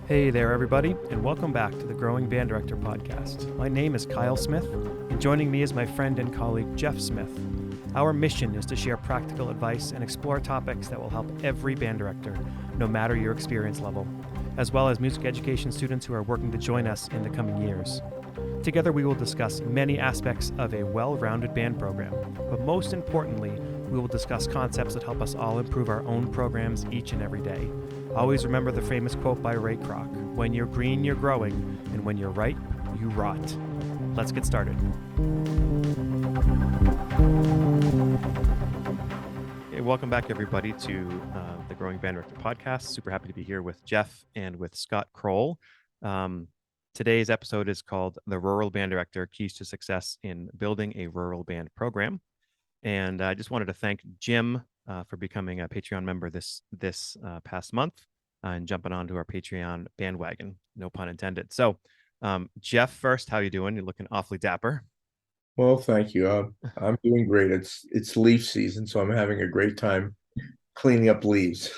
Hey there, everybody, and welcome back to the Growing Band Director podcast. My name is Kyle Smith, and joining me is my friend and colleague Jeff Smith. Our mission is to share practical advice and explore topics that will help every band director, no matter your experience level, as well as music education students who are working to join us in the coming years. Together, we will discuss many aspects of a well-rounded band program, but most importantly, we will discuss concepts that help us all improve our own programs each and every day. Always remember the famous quote by Ray Kroc, "When you're green, you're growing, and when you're right, you rot." Let's get started. Okay, welcome back, everybody, to the Growing Band Director podcast. Super happy to be here with Jeff and with Scott Kroll. Today's episode is called The Rural Band Director, Keys to Success in Building a Rural Band Program. And I just wanted to thank Jim for becoming a Patreon member this past month and jumping onto our Patreon bandwagon, no pun intended. So, Jeff, first, how you doing? You're looking awfully dapper. Well, thank you. I'm doing great. It's leaf season, so I'm having a great time cleaning up leaves.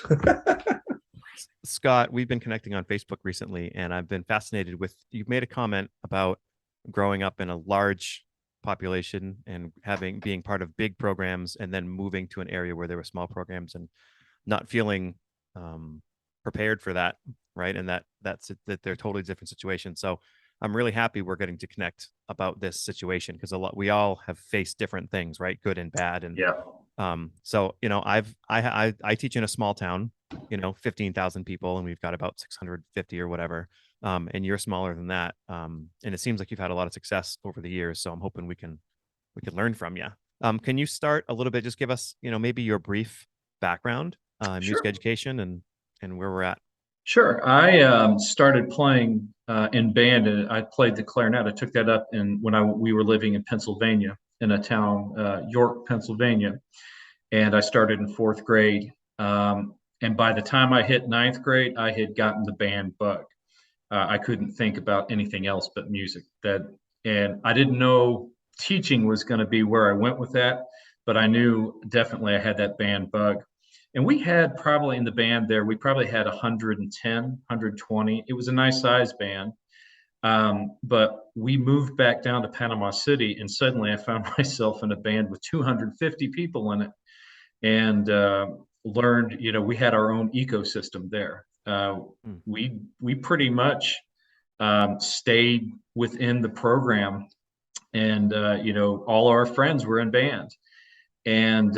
Scott, we've been connecting on Facebook recently, and I've been fascinated with, you've made a comment about growing up in a large population and being part of big programs and then moving to an area where there were small programs and not feeling prepared for that, right? And that they're totally different situations. So I'm really happy we're getting to connect about this situation, because we all have faced different things, right? Good and bad. And so, you know, I teach in a small town, 15,000 people, and we've got about 650 or whatever. And you're smaller than that. And it seems like you've had a lot of success over the years. So I'm hoping we can learn from you. Can you start a little bit, just give us, maybe your brief background, music education and where we're at? Sure. I started playing in band. I played the clarinet. I took that up when we were living in Pennsylvania, in a town, York, Pennsylvania. And I started in fourth grade. And by the time I hit ninth grade, I had gotten the band bug. I couldn't think about anything else but music. And I didn't know teaching was going to be where I went with that, but I knew definitely I had that band bug. And we had probably in the band there, we probably had 110, 120. It was a nice size band. But we moved back down to Panama City, and suddenly I found myself in a band with 250 people in it, and learned, we had our own ecosystem there. We pretty much stayed within the program, and all our friends were in band. And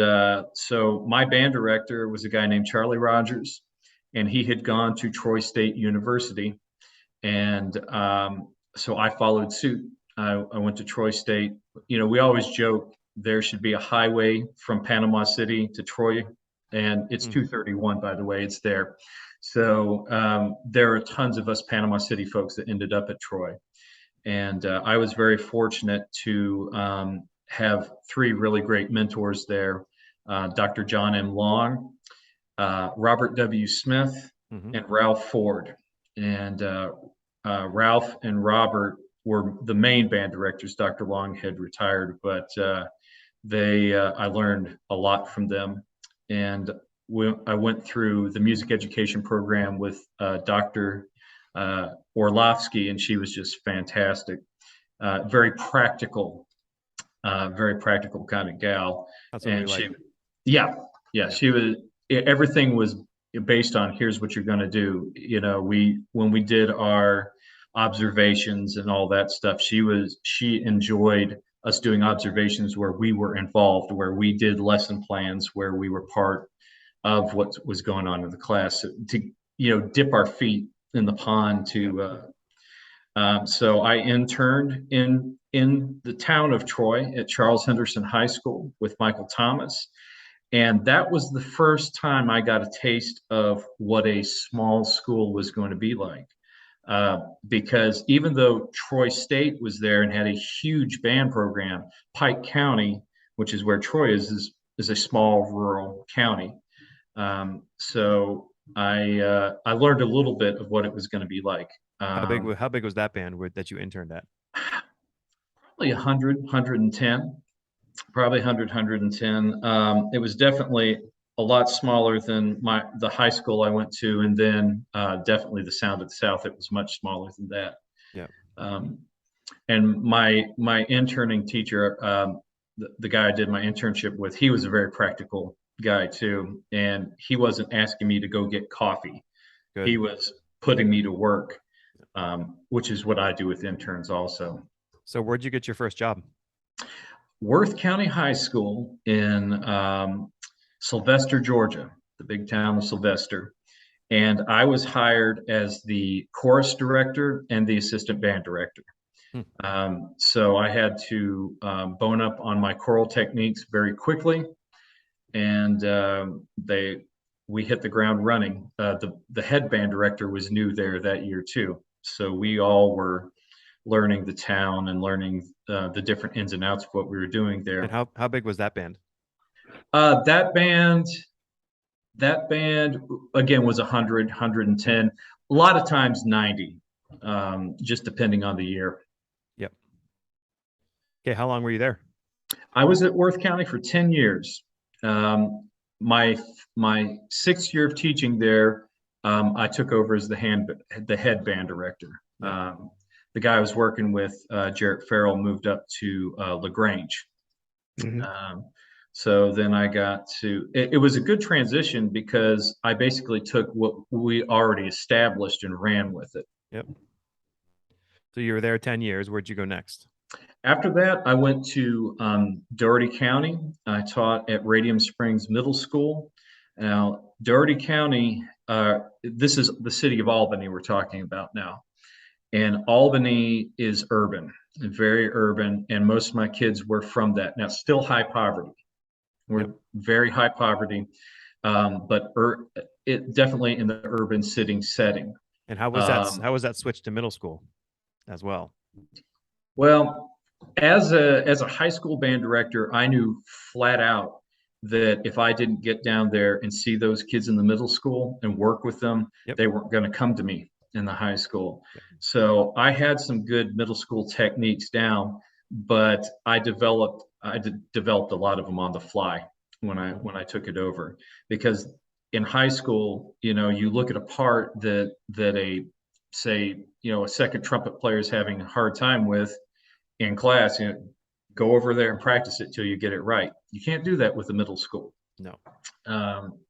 so my band director was a guy named Charlie Rogers, and he had gone to Troy State University. And so I followed suit. I went to Troy State. We always joke there should be a highway from Panama City to Troy, and it's 231, by the way, it's there. So there are tons of us Panama City folks that ended up at Troy. And I was very fortunate to have three really great mentors there, Dr. John M. Long, Robert W. Smith, and Ralph Ford. And Ralph and Robert were the main band directors. Dr. Long had retired, but I learned a lot from them. And I went through the music education program with Dr. Orlovsky, and she was just fantastic. Very practical kind of gal. That's what and we she, like. yeah, she was. Everything was based on, here's what you're going to do. When we did our observations and all that stuff, she enjoyed us doing observations where we were involved, where we did lesson plans, where we were part of what was going on in the class, to dip our feet in the pond. So I interned in the town of Troy at Charles Henderson High School with Michael Thomas. And that was the first time I got a taste of what a small school was going to be like. Because even though Troy State was there and had a huge band program, Pike County, which is where Troy is a small rural county. So I learned a little bit of what it was going to be like. How big was that band that you interned at? Probably 100, 110. Probably 100, 110. It was definitely a lot smaller than the high school I went to, and then definitely the Sound of the South. It was much smaller than that. Yeah. And my interning teacher, the guy I did my internship with, he was a very practical guy too, and he wasn't asking me to go get coffee. Good. He was putting me to work, which is what I do with interns also. So where'd you get your first job? Worth County High School in Sylvester, Georgia, the big town of Sylvester. And I was hired as the chorus director and the assistant band director. So I had to bone up on my choral techniques very quickly, and we hit the ground running. The head band director was new there that year too, so we all were learning the town and learning the different ins and outs of what we were doing there. And how big was that band? That band again was 100, 110, a lot of times 90, just depending on the year. Yep. Okay, how long were you there? I was at Worth County for 10 years. My 6th year of teaching there, I took over as the head band director. Yeah. The guy I was working with, Jarrett Farrell, moved up to LaGrange. So then I got to, it was a good transition because I basically took what we already established and ran with it. Yep. So you were there 10 years. Where'd you go next? After that, I went to Dougherty County. I taught at Radium Springs Middle School. Now, Dougherty County, this is the city of Albany we're talking about now. And Albany is urban, very urban, and most of my kids were from that. Now, still high poverty. We're very high poverty, but it definitely in the urban setting. And how was that? How was that switch to middle school as well? Well, as a high school band director, I knew flat out that if I didn't get down there and see those kids in the middle school and work with them, they weren't going to come to me in the high school. So I had some good middle school techniques down, but I developed a lot of them on the fly when I took it over, because in high school, you look at a part that a second trumpet player is having a hard time with in class, go over there and practice it till you get it right. You can't do that with the middle school. No.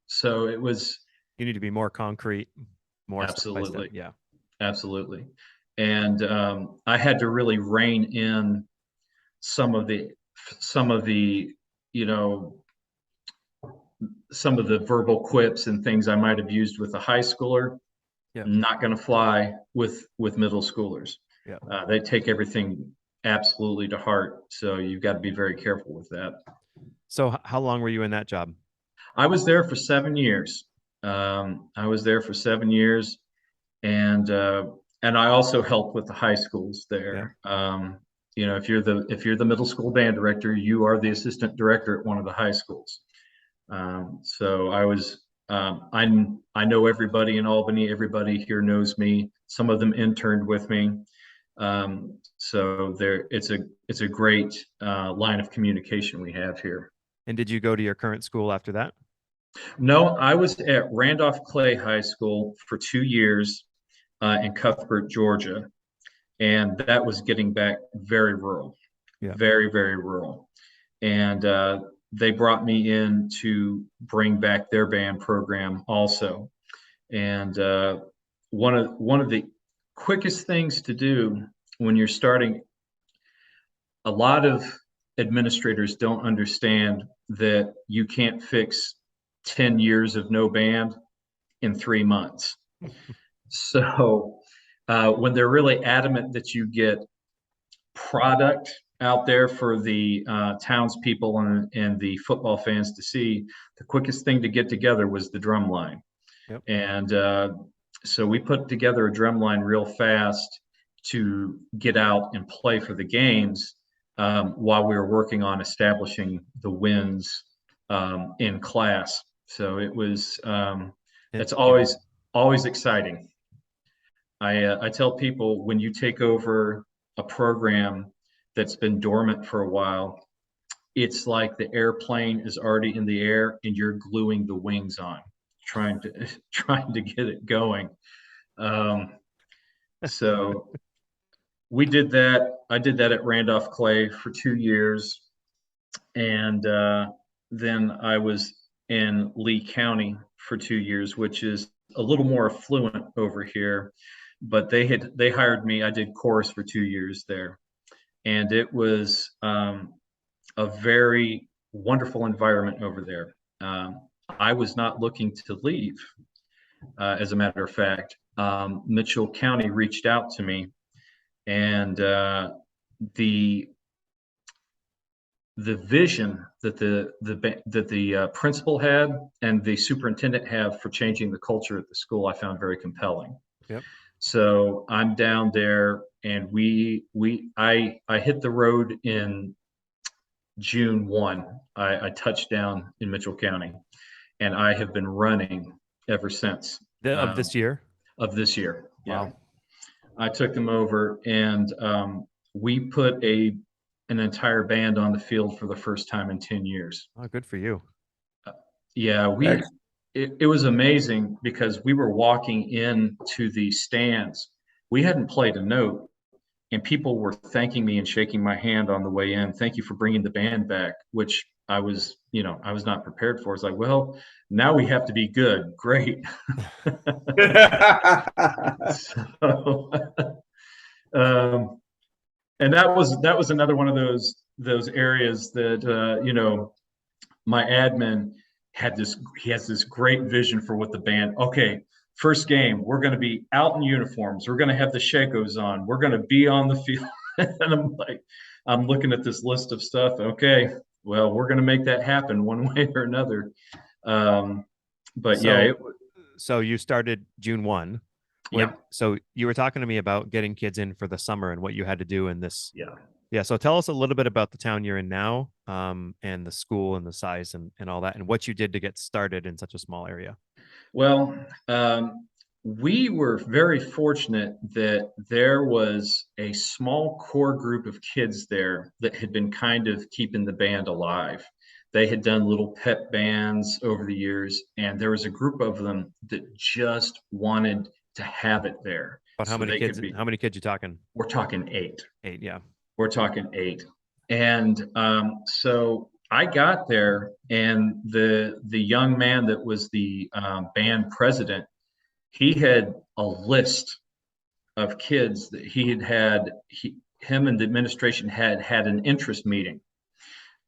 So it was. You need to be more concrete, more absolutely. Step by step. Yeah. Absolutely. And I had to really rein in some of the verbal quips and things I might have used with a high schooler. Not going to fly with middle schoolers. They take everything absolutely to heart. So you've got to be very careful with that. So how long were you in that job? I was there for 7 years. And I also helped with the high schools there. If you're the middle school band director, you are the assistant director at one of the high schools. So I was, I know everybody in Albany. Everybody here knows me. Some of them interned with me. So it's a great line of communication we have here. And did you go to your current school after that? No, I was at Randolph Clay High School for 2 years in Cuthbert, Georgia. And that was getting back very rural, very, very rural. And they brought me in to bring back their band program also. And one of the quickest things to do when you're starting, a lot of administrators don't understand that you can't fix 10 years of no band in 3 months. So when they're really adamant that you get product out there for the townspeople and the football fans to see, the quickest thing to get together was the drum line. And so we put together a drum line real fast to get out and play for the games while we were working on establishing the wins in class. So it was, it's always exciting. I tell people, when you take over a program that's been dormant for a while, it's like the airplane is already in the air and you're gluing the wings on, trying to trying to get it going. Um, so we did that. I did that at Randolph Clay for 2 years, and then I was in Lee County for 2 years, which is a little more affluent over here. But they hired me. I did chorus for 2 years there, and it was a very wonderful environment over there. I was not looking to leave, as a matter of fact. Mitchell County reached out to me, and the the vision that the principal had and the superintendent have for changing the culture at the school, I found very compelling. Yep. So I'm down there, and I hit the road in June 1. I touched down in Mitchell County, and I have been running ever since. Of this year? Of this year. Yeah. Wow. I took them over, and we put an entire band on the field for the first time in 10 years. Oh, good for you. Yeah, it was amazing because we were walking into the stands. We hadn't played a note, and people were thanking me and shaking my hand on the way in. Thank you for bringing the band back, which I was not prepared for. It's like, well, now we have to be good. Great. So, and that was another one of those areas that my admin he has this great vision for what the band. Okay, first game, we're going to be out in uniforms. We're going to have the Shakos on. We're going to be on the field. And I'm looking at this list of stuff. Okay, well, we're going to make that happen one way or another. So you started June 1. Yeah. So you were talking to me about getting kids in for the summer and what you had to do in this. Yeah. Yeah. So tell us a little bit about the town you're in now, and the school and the size and all that, and what you did to get started in such a small area. Well, we were very fortunate that there was a small core group of kids there that had been kind of keeping the band alive. They had done little pet bands over the years, and there was a group of them that just wanted to have it there. But how many kids? How many kids you talking? We're talking 8. 8, yeah. We're talking 8. And so I got there, and the young man that was the band president, he had a list of kids that him and the administration had an interest meeting.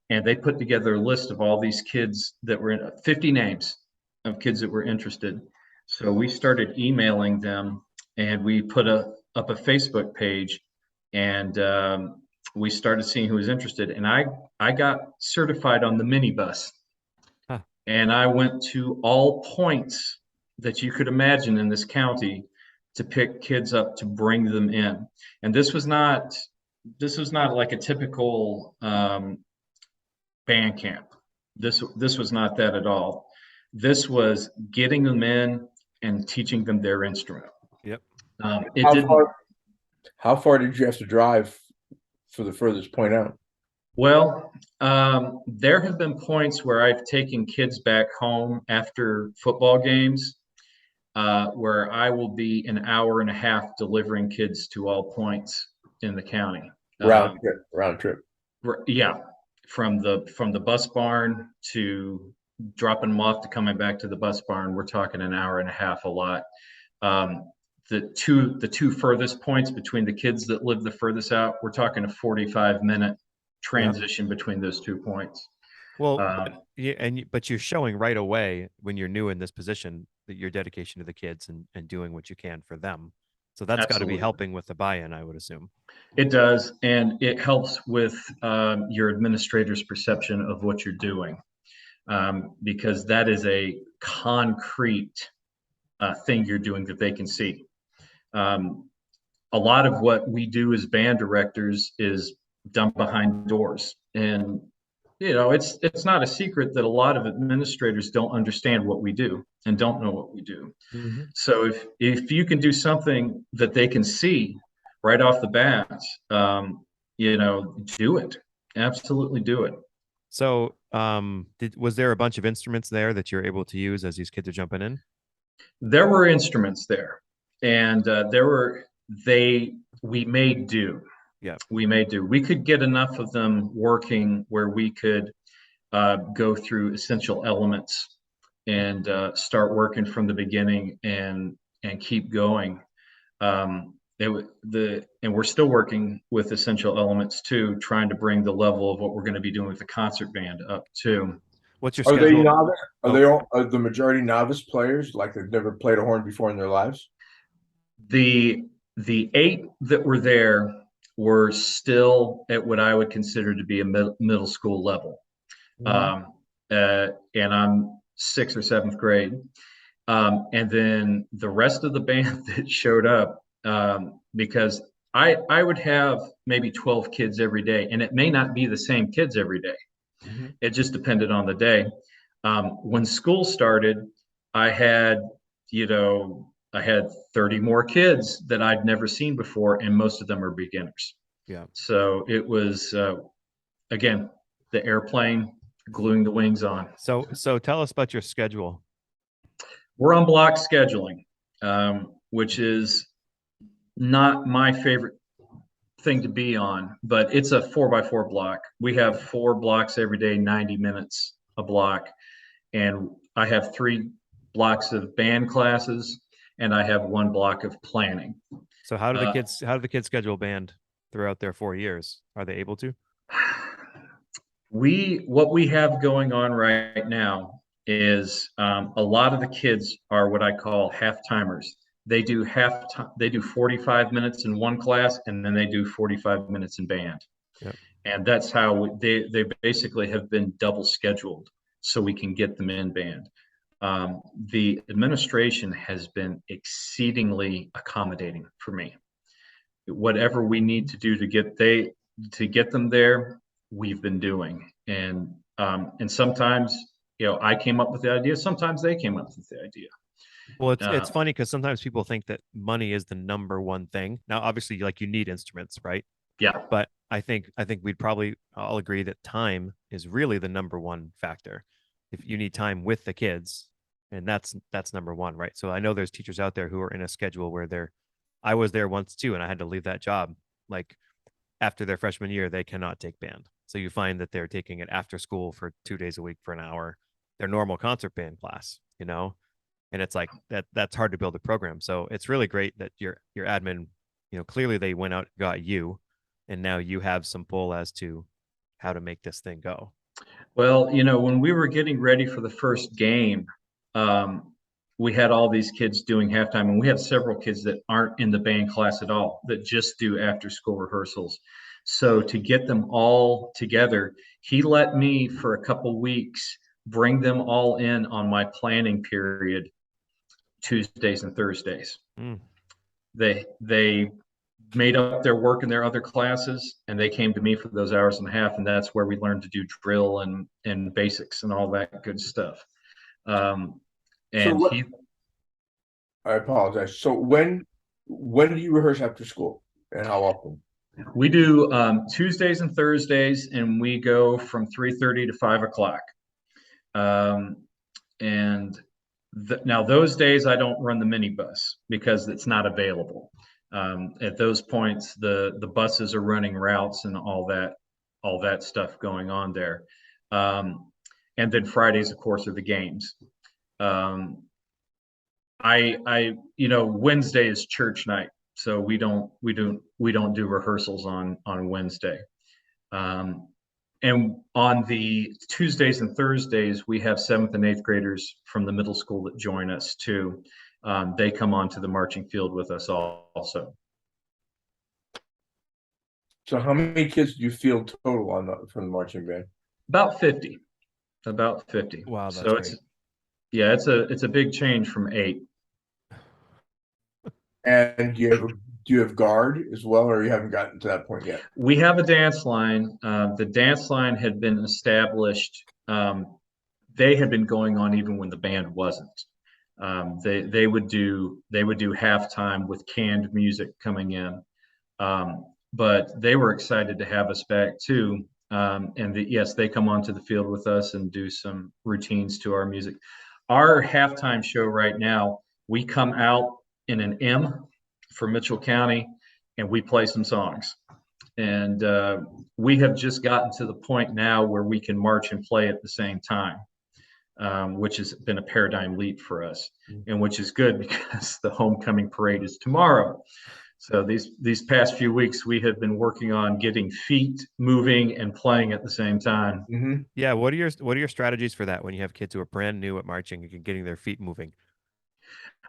And they put together a list of all these kids that were in 50 names of kids that were interested. So we started emailing them, and we put up a Facebook page, and we started seeing who was interested. And I got certified on the minibus. Huh. And I went to all points that you could imagine in this county to pick kids up to bring them in. And this was not like a typical band camp. This was not that at all. This was getting them in and teaching them their instrument. Yep. How far did you have to drive for the furthest point out? Well, there have been points where I've taken kids back home after football games, where I will be an hour and a half delivering kids to all points in the county. Round trip. Yeah, from the bus barn to dropping them off to coming back to the bus barn, we're talking an hour and a half a lot. The two furthest points between the kids that live the furthest out, we're talking a 45-minute transition between those 2 points. Well, but you're showing right away when you're new in this position that your dedication to the kids and doing what you can for them. So that's got to be helping with the buy-in, I would assume. It does, and it helps with your administrator's perception of what you're doing, because that is a concrete thing you're doing that they can see. A lot of what we do as band directors is done behind doors, and it's not a secret that a lot of administrators don't understand what we do and don't know what we do. Mm-hmm. So if you can do something that they can see right off the bat, do it. Absolutely do it. So, was there a bunch of instruments there that you're able to use as these kids are jumping in? There were instruments there, and we made do. Yeah. We made do. We could get enough of them working where we could go through essential elements and start working from the beginning and keep going. And we're still working with essential elements too, trying to bring the level of what we're going to be doing with the concert band up too. What's your Are they schedule? novice? Are Oh, they all are the majority novice players? Like they've never played a horn before in their lives? The the eight that were there were still at what I would consider to be a middle school level. Mhm. Um, and I'm sixth or seventh grade. And then the rest of the band that showed up, because I would have maybe 12 kids every day, and it may not be the same kids every day. Mhm. It just depended on the day. When school started, I had, I had 30 more kids that I'd never seen before, and most of them are beginners. yeah. So it was, again, the airplane gluing the wings on. So tell us about your schedule. We're on block scheduling, which is not my favorite thing to be on, but it's a 4x4 block. We have 4 blocks every day, 90 minutes a block. And I have 3 blocks of band classes, and I have 1 block of planning. So how do the kids schedule band throughout their 4 years? Are they able to? What we have going on right now is a lot of the kids are what I call half timers. They do half time. They do 45 minutes in one class, and then they do 45 minutes in band. Yep. And that's how they basically have been double scheduled so we can get them in band. The administration has been exceedingly accommodating for me. Whatever we need to do to get them there, we've been doing. And sometimes, I came up with the idea. Sometimes they came up with the idea. Well, it's Uh, it's funny because sometimes people think that money is the number one thing. Now, obviously, like you need instruments, right? yeah. But I think we'd probably all agree that time is really the number one factor. If you need time with the kids, and that's number one, right? So I know there's teachers out there who are in a schedule where I was there once too, and I had to leave that job. Like after their freshman year, they cannot take band. So you find that they're taking it after school for 2 days a week for an hour, their normal concert band class, and it's like that's hard to build a program. So it's really great that your admin, clearly they went out, got you, and now you have some pull as to how to make this thing go. Well, when we were getting ready for the first game, we had all these kids doing halftime, and we have several kids that aren't in the band class at all, that just do after school rehearsals. So to get them all together, he let me for a couple weeks bring them all in on my planning period, Tuesdays and Thursdays. Mm. They made up their work in their other classes, and they came to me for those hours and a half, and that's where we learned to do drill and basics and all that good stuff. Um, So and what, he I apologize. So when do you rehearse after school and how often? We do Tuesdays and Thursdays, and we go from 3:30 to 5 o'clock. Um, and now those days I don't run the minibus because it's not available. At those points, the buses are running routes and all that stuff going on there. And then Fridays, of course, are the games. Um, Wednesday is church night, so we don't do rehearsals on Wednesday. Um, and on the Tuesdays and Thursdays, we have seventh and eighth graders from the middle school that join us too. They come onto the marching field with us also. So how many kids do you field total from the marching band? About 50, about 50. Wow, that's So great. it's a big change from 8. And do you have guard as well, or you haven't gotten to that point yet? We have a dance line. The dance line had been established. They had been going on even when the band wasn't. They would do halftime with canned music coming in, but they were excited to have us back too. And yes, they come onto the field with us and do some routines to our music. Our halftime show right now, we come out in an M for Mitchell County, and we play some songs. And we have just gotten to the point now where we can march and play at the same time, which has been a paradigm leap for us, and which is good because the homecoming parade is tomorrow. So these past few weeks, we have been working on getting feet moving and playing at the same time. Mhm. Yeah. What are your strategies for that when you have kids who are brand new at marching and getting their feet moving?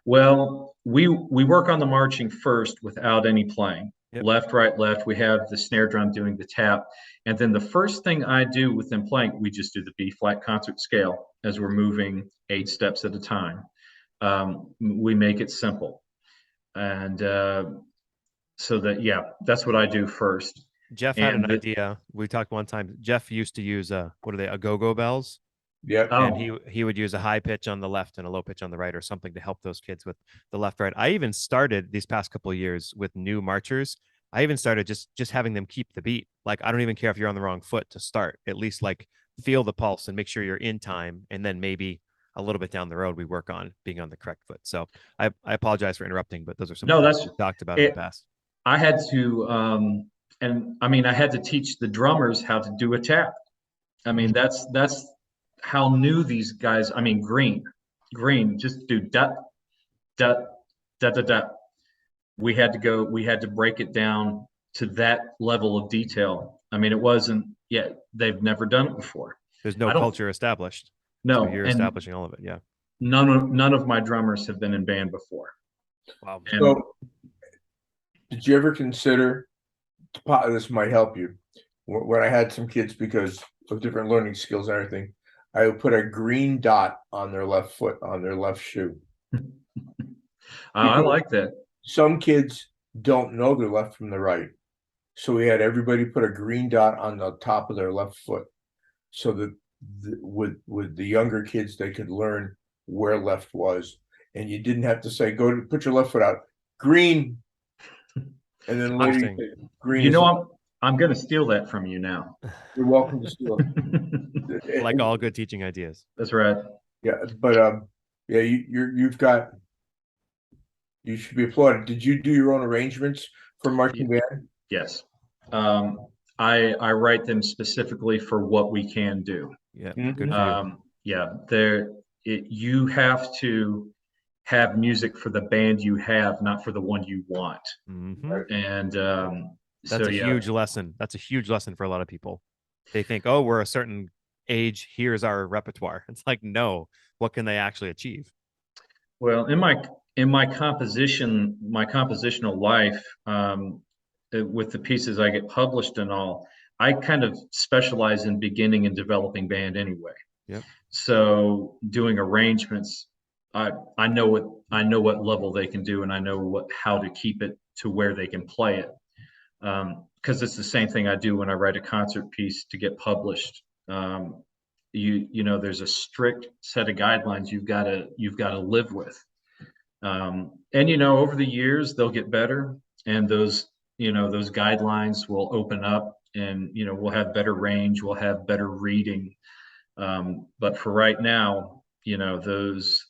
Well, we work on the marching first without any playing. Yep. Left, right, left. We have the snare drum doing the tap. And then the first thing I do with them playing, we just do the B flat concert scale as we're moving 8 steps at a time. We make it simple. And so that, yeah, that's what I do first. Jeff had And an idea. We talked one time. Jeff used to use what are they? Go bells. Yep. And oh, he would use a high pitch on the left and a low pitch on the right or something to help those kids with the left right. I even started these past couple of years with new marchers. I even started just having them keep the beat. Like I don't even care if you're on the wrong foot to start. At least like feel the pulse and make sure you're in time. And then maybe a little bit down the road we work on being on the correct foot. So I apologize for interrupting, but those are some no, things that's we talked about in it. the past. I had to, and I mean, I had to teach the drummers how to do a tap. I mean, that's how new these guys. I mean, green, just do da da da da da. We had to go. We had to break it down to that level of detail. I mean, it wasn't yet. They've never done it before. There's no I don't culture established. So know, you're and establishing all of it. Yeah. none of my drummers have been in band before. Wow. And So, did you ever consider, this might help you, when I had some kids because of different learning skills and everything, I would put a green dot on their left foot, on their left shoe. I like that. Some kids don't know their left from the right. So we had everybody put a green dot on the top of their left foot so that with the younger kids, they could learn where left was. And you didn't have to say, go to put your left foot out, green. And then later, you say, green You is, know, I'm going to steal that from you now. you're welcome to steal it. Like all good teaching ideas. That's right. Yeah, but yeah, you should be applauded. Did you do your own arrangements for marching band? Yes. I write them specifically for what we can do. Yeah. Mhm. Good for you. Yeah, you have to have music for the band you have, not for the one you want. Mhm. And That's so, a yeah. huge lesson. That's a huge lesson for a lot of people. They think, oh, we're a certain age. Here's our repertoire. It's like, no, what can they actually achieve? Well, in my compositional life, with the pieces I get published and all, I kind of specialize in beginning and developing band anyway. Yep. So doing arrangements, I know what level they can do, and I know how to keep it to where they can play it. Because it's the same thing I do when I write a concert piece to get published. You know, there's a strict set of guidelines you've got to live with. And you know, over the years they'll get better, and those guidelines will open up, and you know, we'll have better range, we'll have better reading. But for right now, you know, those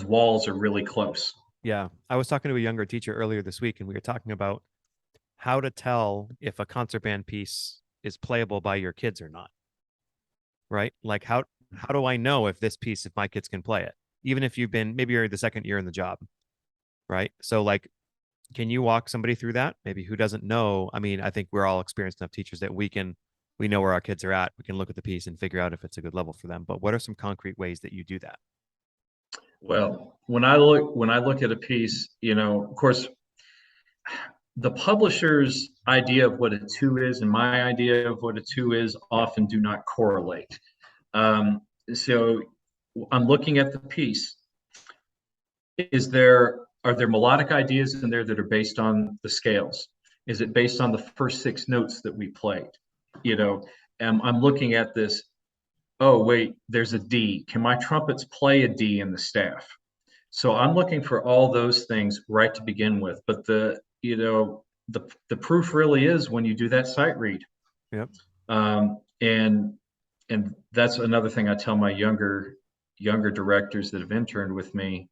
walls are really close. Yeah. I was talking to a younger teacher earlier this week, and we were talking about how to tell if a concert band piece is playable by your kids or not. Right? Like how do I know if this piece, if my kids can play it? Even if maybe you're the second year in the job, right? So like, can you walk somebody through that? Maybe who doesn't know? I mean, I think we're all experienced enough teachers that we know where our kids are at. We can look at the piece and figure out if it's a good level for them. But what are some concrete ways that you do that? Well, when I look at a piece, you know, of course, the publisher's idea of what a two is and my idea of what a two is often do not correlate. So I'm looking at the piece. Are there melodic ideas in there that are based on the scales? Is it based on the first 6 notes that we played? You know, I'm looking at this. Oh, wait, there's a D. Can my trumpets play a D in the staff? So I'm looking for all those things right to begin with. But the proof really is when you do that sight read. Yep. And that's another thing I tell my younger directors that have interned with me.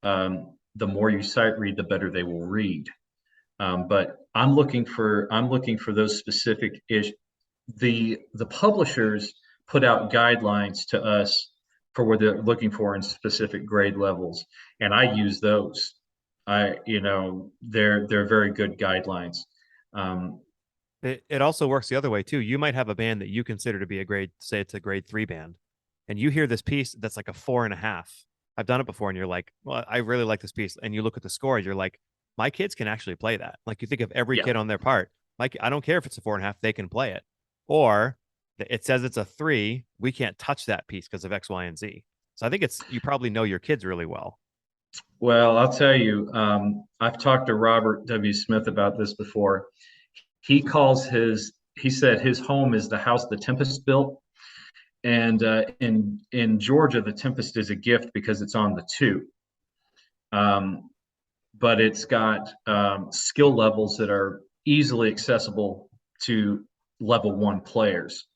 The more you sight read, the better they will read. But I'm looking for those specific ish. The publishers put out guidelines to us for what they're looking for in specific grade levels, and I use those. They're very good guidelines. It also works the other way too. You might have a band that you consider to be say it's a grade 3 band, and you hear this piece that's like a 4.5. I've done it before, and you're like, well, I really like this piece. And you look at the score, you're like, my kids can actually play that. Like, you think of every kid on their part. Like, I don't care if it's a 4.5, they can play it. Or it says it's a 3, we can't touch that piece because of X, Y, and Z. So I think you probably know your kids really well. Well, I'll tell you, I've talked to Robert W. Smith about this before. He said his home is the house the Tempest built. And in Georgia, the Tempest is a gift because it's on the 2. But it's got skill levels that are easily accessible to level 1 players.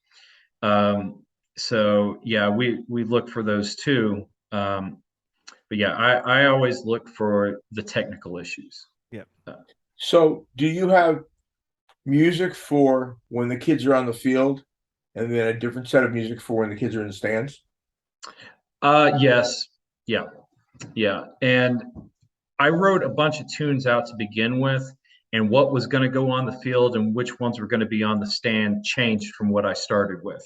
So yeah, we look for those too. But yeah, I always look for the technical issues. Yeah. So do you have music for when the kids are on the field and then a different set of music for when the kids are in the stands? Yes. Yeah. And I wrote a bunch of tunes out to begin with, and what was going to go on the field and which ones were going to be on the stand changed from what I started with.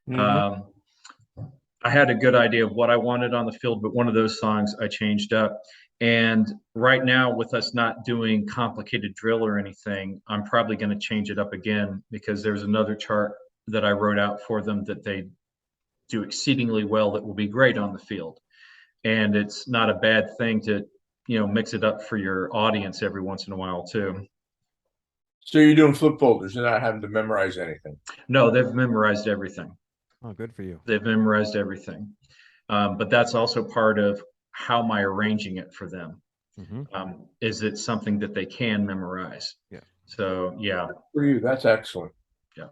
Mm-hmm. I had a good idea of what I wanted on the field, but one of those songs I changed up. And right now, with us not doing complicated drill or anything, I'm probably going to change it up again, because there's another chart that I wrote out for them that they do exceedingly well that will be great on the field. And it's not a bad thing to, mix it up for your audience every once in a while too. So you're doing flip folders and not having to memorize anything? No, they've memorized everything. Oh, good for you. They've memorized everything. But that's also part of how am I arranging it for them? Mm-hmm. Is it something that they can memorize? Yeah. So yeah. For you, that's excellent. Yeah.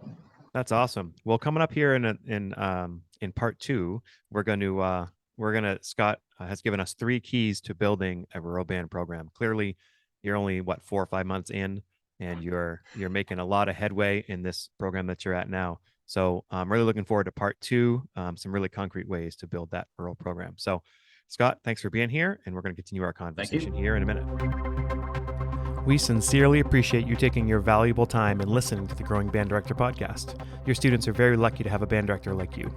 That's awesome. Well, coming up here in part 2, we're gonna Scott has given us 3 keys to building a rural band program. Clearly, you're only 4 or 5 months in, and you're making a lot of headway in this program that you're at now. So I'm really looking forward to part 2, some really concrete ways to build that rural program. So, Scott, thanks for being here, and we're going to continue our conversation here in a minute. We sincerely appreciate you taking your valuable time and listening to the Growing Band Director podcast. Your students are very lucky to have a band director like you.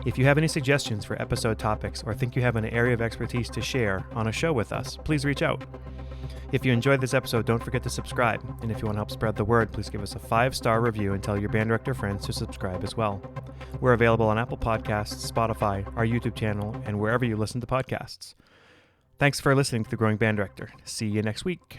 If you have any suggestions for episode topics or think you have an area of expertise to share on a show with us, please reach out. If you enjoyed this episode, don't forget to subscribe. And if you want to help spread the word, please give us a 5-star review and tell your band director friends to subscribe as well. We're available on Apple Podcasts, Spotify, our YouTube channel, and wherever you listen to podcasts. Thanks for listening to The Growing Band Director. See you next week.